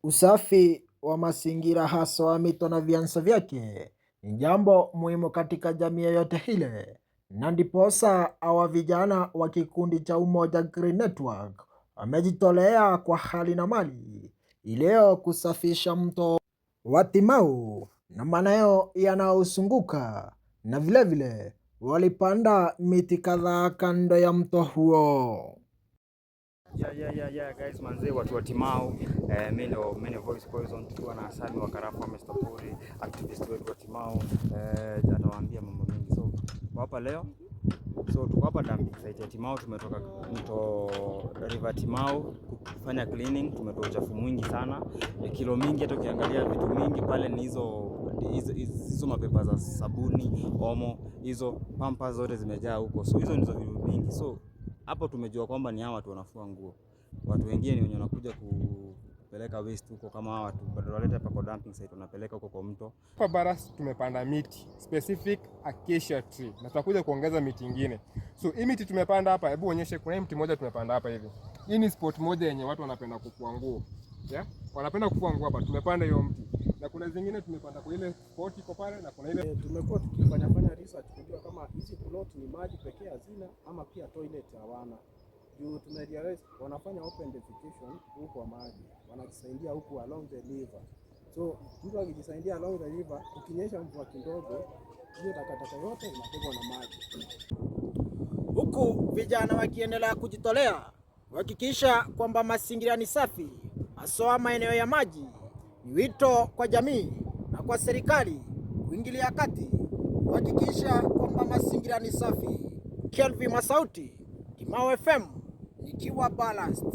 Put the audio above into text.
Usafi wa mazingira hasa wa mito na vyanzo vyake ni jambo muhimu katika jamii yoyote ile, na ndiposa hawa vijana wa kikundi cha Umoja Green Network wamejitolea kwa hali na mali ileo kusafisha mto wa Timau na maeneo yanayozunguka, na vilevile walipanda miti kadhaa kando ya mto huo. Guys, manze watu wa Timau, mimi Voice Poison, tukiwa na Asami wa Karafa Mr. Puri, activist wetu wa Timau, atawaambia mambo mengi. So kwa hapa leo, tuko hapa dumping site ya Timau. Tumetoka mto River Timau kufanya cleaning. Tumetoa uchafu mwingi sana, kilo mingi, hata ukiangalia vitu mingi pale ni hizo mapepa za sabuni, omo, hizo pampas zote zimejaa huko. So hizo ndizo vitu mingi. So hapo tumejua kwamba ni hawa watu wanafua nguo. Watu wengine ni wenye wanakuja kupeleka waste huko, kama hawa watu bado waleta hapa kwa dumping site, wanapeleka huko kwa mto. Hapa Baras tumepanda miti specific acacia tree na tutakuja kuongeza miti nyingine. So hii miti tumepanda hapa, hebu onyeshe. Kuna mti mmoja tumepanda hapa hivi. Hii ni spot moja yenye watu wanapenda kufua nguo. Yeah? Wanapenda kufua nguo hapa. Tumepanda hiyo mti. Na kuna zingine tumepanda kwa ile spot iko pale, na kuna ile tumekuwa tukifanya research kujua kama hizi plot ni maji pekee hazina ama pia toilet hawana. Juu tumerealize wanafanya open defecation huko maji. Wanajisaidia huko along the river. So mtu akijisaidia along the river, ukinyesha mvua kidogo, hiyo takataka yote inabebwa na maji. Huku vijana wakiendelea kujitolea kuhakikisha kwamba mazingira ni safi, hasa maeneo ya maji. Ni wito kwa jamii na kwa serikali kuingilia kati kuhakikisha kwamba mazingira ni safi. Kelvin Masauti, Timau FM, nikiwa balanced.